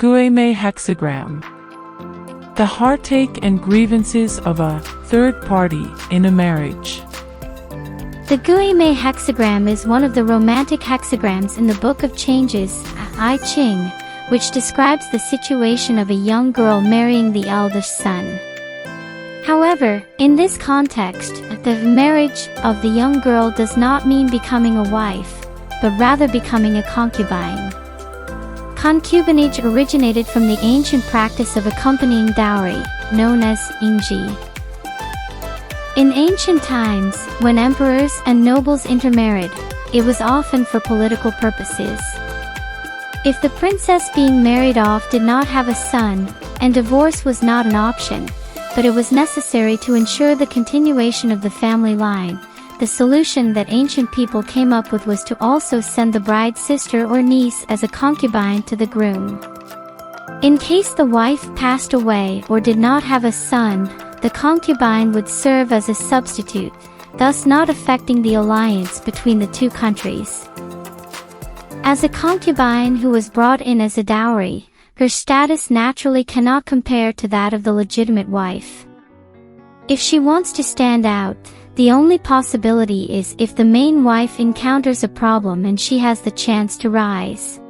Guimei Hexagram. The heartache and grievances of a third party in a marriage. The Guimei Hexagram is one of the romantic hexagrams in the Book of Changes, Yijing, which describes the situation of a young girl marrying the eldest son. However, in this context, the marriage of the young girl does not mean becoming a wife, but rather becoming a concubine. Concubinage originated from the ancient practice of accompanying dowry, known as yingzhi. In ancient times, when emperors and nobles intermarried, it was often for political purposes. If the princess being married off did not have a son, and divorce was not an option, but it was necessary to ensure the continuation of the family line, the solution that ancient people came up with was to also send the bride's sister or niece as a concubine to the groom. In case the wife passed away or did not have a son, the concubine would serve as a substitute, thus not affecting the alliance between the two countries. As a concubine who was brought in as a dowry, her status naturally cannot compare to that of the legitimate wife. If she wants to stand out, the only possibility is if the main wife encounters a problem and she has the chance to rise.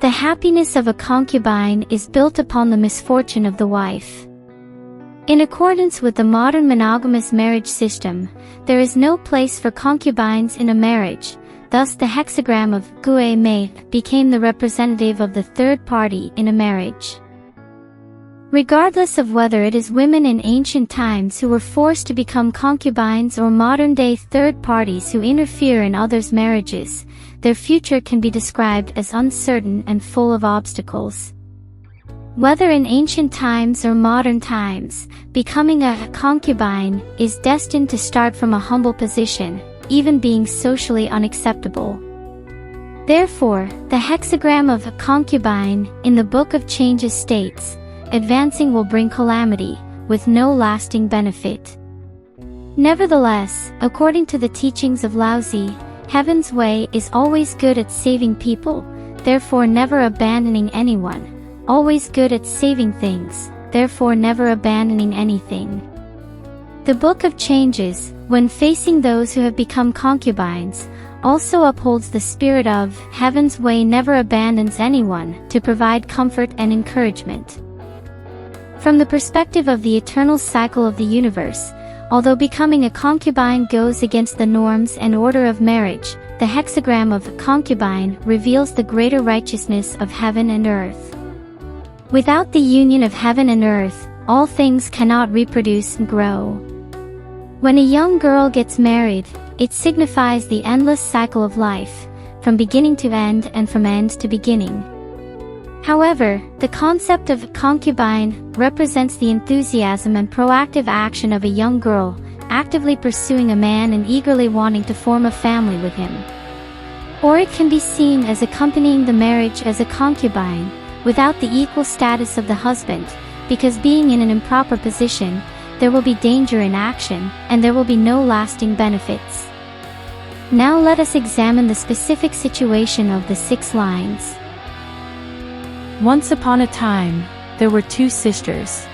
The happiness of a concubine is built upon the misfortune of the wife. In accordance with the modern monogamous marriage system, there is no place for concubines in a marriage, thus the hexagram of Guimei became the representative of the third party in a marriage. Regardless of whether it is women in ancient times who were forced to become concubines or modern-day third parties who interfere in others' marriages, their future can be described as uncertain and full of obstacles. Whether in ancient times or modern times, becoming a concubine is destined to start from a humble position, even being socially unacceptable. Therefore, the hexagram of a concubine in the Book of Changes states, advancing will bring calamity, with no lasting benefit. Nevertheless, according to the teachings of Laozi, heaven's way is always good at saving people, therefore never abandoning anyone, always good at saving things, therefore never abandoning anything. The Book of Changes, when facing those who have become concubines, also upholds the spirit of heaven's way never abandons anyone to provide comfort and encouragement. From the perspective of the eternal cycle of the universe, although becoming a concubine goes against the norms and order of marriage, the hexagram of a concubine reveals the greater righteousness of heaven and earth. Without the union of heaven and earth, all things cannot reproduce and grow. When a young girl gets married, it signifies the endless cycle of life, from beginning to end and from end to beginning. However, the concept of concubine represents the enthusiasm and proactive action of a young girl, actively pursuing a man and eagerly wanting to form a family with him. Or it can be seen as accompanying the marriage as a concubine, without the equal status of the husband, because being in an improper position, there will be danger in action, and there will be no lasting benefits. Now let us examine the specific situation of the 6 lines. Once upon a time, there were 2 sisters.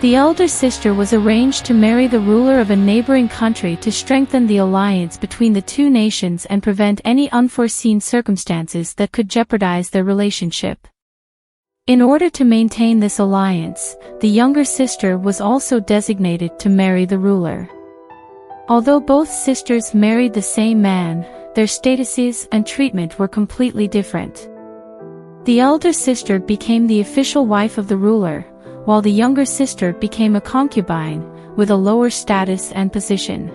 The elder sister was arranged to marry the ruler of a neighboring country to strengthen the alliance between the 2 nations and prevent any unforeseen circumstances that could jeopardize their relationship. In order to maintain this alliance, the younger sister was also designated to marry the ruler. Although both sisters married the same man, their statuses and treatment were completely different. The elder sister became the official wife of the ruler, while the younger sister became a concubine, with a lower status and position.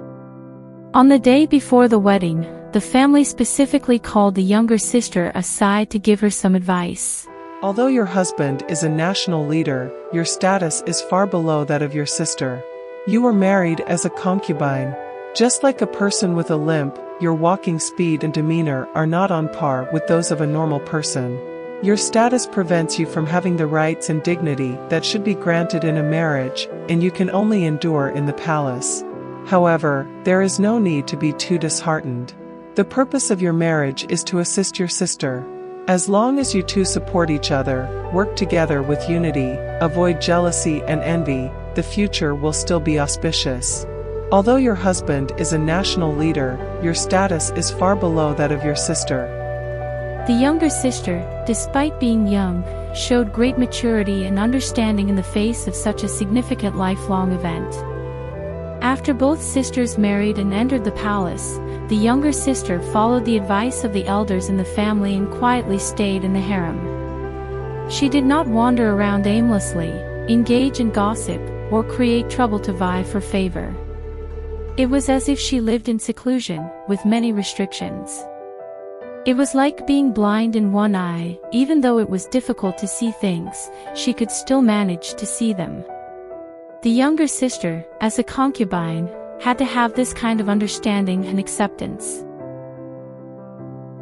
On the day before the wedding, the family specifically called the younger sister aside to give her some advice. Although your husband is a national leader, your status is far below that of your sister. You were married as a concubine. Just like a person with a limp, your walking speed and demeanor are not on par with those of a normal person. Your status prevents you from having the rights and dignity that should be granted in a marriage, and you can only endure in the palace. However, there is no need to be too disheartened. The purpose of your marriage is to assist your sister. As long as you two support each other, work together with unity, avoid jealousy and envy, the future will still be auspicious. Although your husband is a national leader, your status is far below that of your sister. The younger sister, despite being young, showed great maturity and understanding in the face of such a significant lifelong event. After both sisters married and entered the palace, the younger sister followed the advice of the elders in the family and quietly stayed in the harem. She did not wander around aimlessly, engage in gossip, or create trouble to vie for favor. It was as if she lived in seclusion, with many restrictions. It was like being blind in one eye. Even though it was difficult to see things, she could still manage to see them. The younger sister, as a concubine, had to have this kind of understanding and acceptance.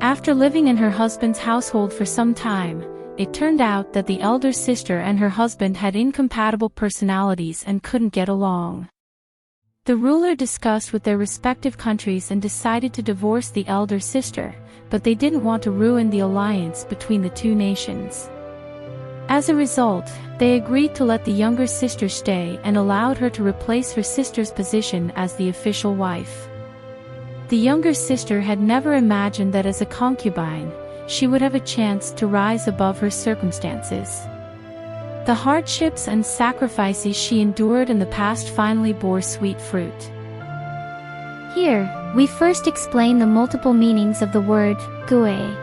After living in her husband's household for some time, it turned out that the elder sister and her husband had incompatible personalities and couldn't get along. The ruler discussed with their respective countries and decided to divorce the elder sister, but they didn't want to ruin the alliance between the two nations. As a result, they agreed to let the younger sister stay and allowed her to replace her sister's position as the official wife. The younger sister had never imagined that as a concubine, she would have a chance to rise above her circumstances. The hardships and sacrifices she endured in the past finally bore sweet fruit. Here, we first explain the multiple meanings of the word guimei.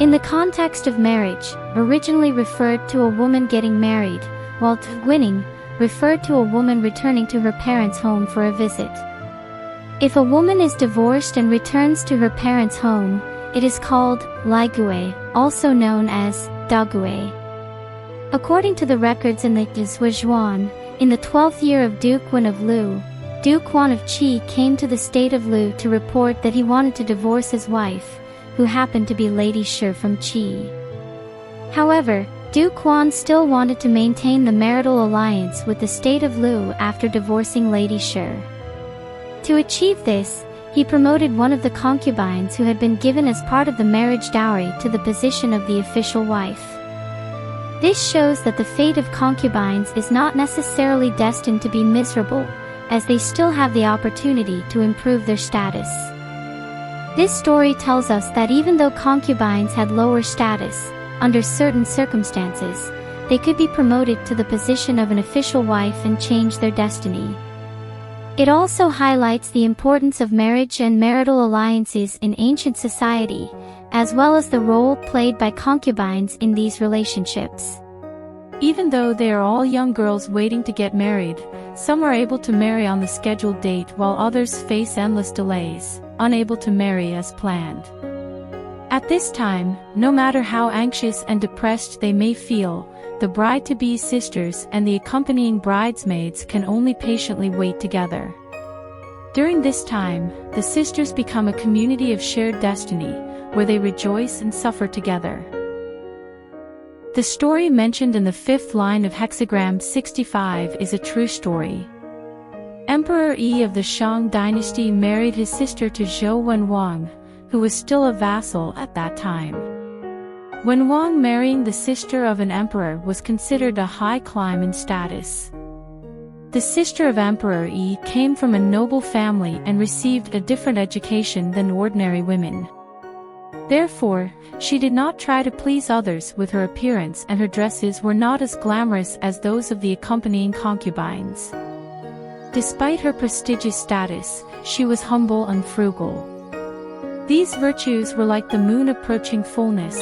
In the context of marriage, originally referred to a woman getting married, while guining referred to a woman returning to her parents' home for a visit. If a woman is divorced and returns to her parents' home, it is called guimei, also known as daguai. According to the records in the Yizhuan, in the 12th year of Duke Wen of Lu, Duke Wan of Qi came to the state of Lu to report that he wanted to divorce his wife, who happened to be Lady Shi from Qi. However, Duke Wan still wanted to maintain the marital alliance with the state of Lu after divorcing Lady Shi. To achieve this, he promoted one of the concubines who had been given as part of the marriage dowry to the position of the official wife. This shows that the fate of concubines is not necessarily destined to be miserable, as they still have the opportunity to improve their status. This story tells us that even though concubines had lower status, under certain circumstances, they could be promoted to the position of an official wife and change their destiny. It also highlights the importance of marriage and marital alliances in ancient society, as well as the role played by concubines in these relationships. Even though they are all young girls waiting to get married, some are able to marry on the scheduled date while others face endless delays, unable to marry as planned. At this time, no matter how anxious and depressed they may feel, the bride-to-be's sisters and the accompanying bridesmaids can only patiently wait together. During this time, the sisters become a community of shared destiny, where they rejoice and suffer together. The story mentioned in the 5th line of hexagram 65 is a true story. Emperor Yi of the Shang dynasty married his sister to Zhou Wenwang, who was still a vassal at that time. Wenwang marrying the sister of an emperor was considered a high climb in status. The sister of Emperor Yi came from a noble family and received a different education than ordinary women. Therefore, she did not try to please others with her appearance, and her dresses were not as glamorous as those of the accompanying concubines. Despite her prestigious status, she was humble and frugal. These virtues were like the moon approaching fullness,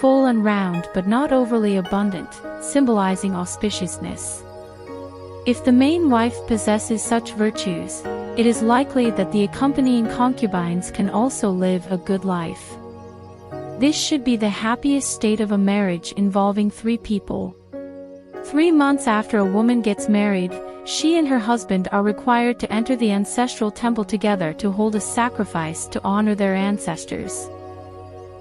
full and round but not overly abundant, symbolizing auspiciousness. If the main wife possesses such virtues, it is likely that the accompanying concubines can also live a good life. This should be the happiest state of a marriage involving 3 people. 3 months after a woman gets married, she and her husband are required to enter the ancestral temple together to hold a sacrifice to honor their ancestors.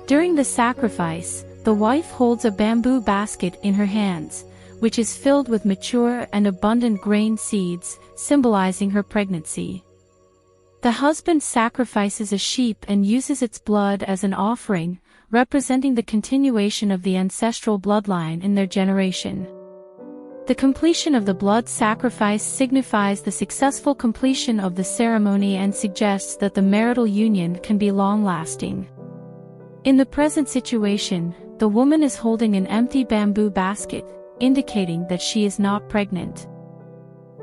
During the sacrifice, the wife holds a bamboo basket in her hands, which is filled with mature and abundant grain seeds, symbolizing her pregnancy. The husband sacrifices a sheep and uses its blood as an offering, representing the continuation of the ancestral bloodline in their generation. The completion of the blood sacrifice signifies the successful completion of the ceremony and suggests that the marital union can be long-lasting. In the present situation, the woman is holding an empty bamboo basket, indicating that she is not pregnant.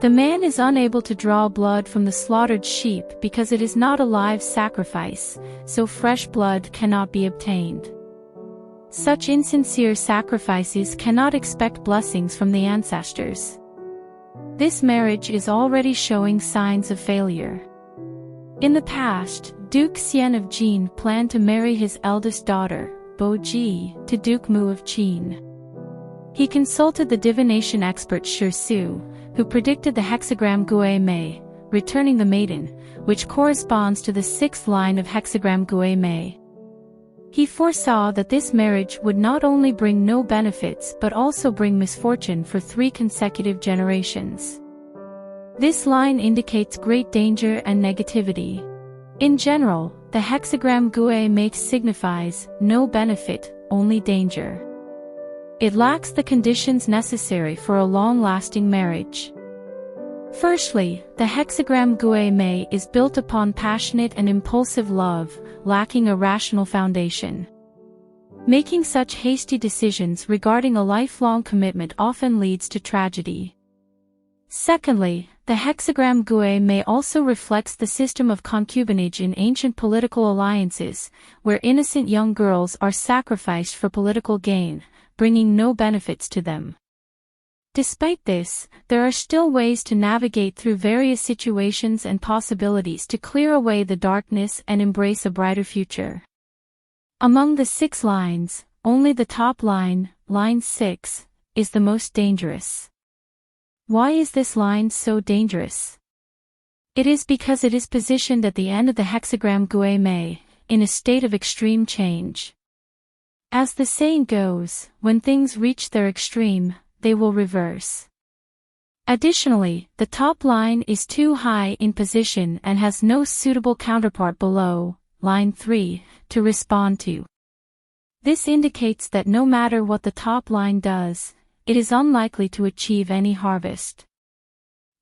The man is unable to draw blood from the slaughtered sheep because it is not a live sacrifice, so fresh blood cannot be obtained. Such insincere sacrifices cannot expect blessings from the ancestors. This marriage is already showing signs of failure. In the past, Duke Xian of Jin planned to marry his eldest daughter, Bo Ji, to Duke Mu of Qin. He consulted the divination expert Shi Su, who predicted the hexagram Guimei, returning the maiden, which corresponds to the sixth line of hexagram Guimei. He foresaw that this marriage would not only bring no benefits but also bring misfortune for 3 consecutive generations. This line indicates great danger and negativity. In general, the hexagram Guimei signifies no benefit, only danger. It lacks the conditions necessary for a long-lasting marriage. Firstly, the hexagram Guimei is built upon passionate and impulsive love, lacking a rational foundation. Making such hasty decisions regarding a lifelong commitment often leads to tragedy. Secondly, the hexagram Guimei also reflects the system of concubinage in ancient political alliances, where innocent young girls are sacrificed for political gain, bringing no benefits to them. Despite this, there are still ways to navigate through various situations and possibilities to clear away the darkness and embrace a brighter future. Among the 6 lines, only the top line, line 6, is the most dangerous. Why is this line so dangerous? It is because it is positioned at the end of the hexagram Guimei, in a state of extreme change. As the saying goes, when things reach their extreme, they will reverse. Additionally, the top line is too high in position and has no suitable counterpart below, line 3, to respond to. This indicates that no matter what the top line does, it is unlikely to achieve any harvest.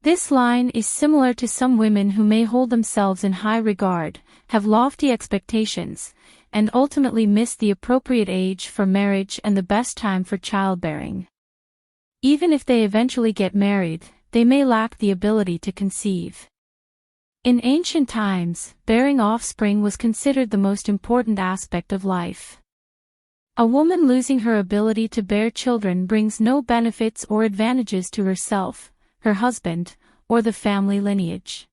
This line is similar to some women who may hold themselves in high regard, have lofty expectations, and ultimately miss the appropriate age for marriage and the best time for childbearing. Even if they eventually get married, they may lack the ability to conceive. In ancient times, bearing offspring was considered the most important aspect of life. A woman losing her ability to bear children brings no benefits or advantages to herself, her husband, or the family lineage.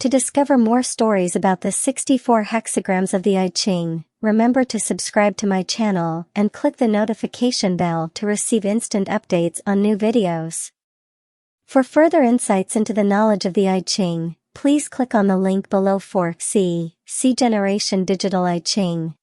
To discover more stories about the 64 hexagrams of the Yijing, remember to subscribe to my channel and click the notification bell to receive instant updates on new videos. For further insights into the knowledge of the Yijing, please click on the link below for See Generation Digital Yijing.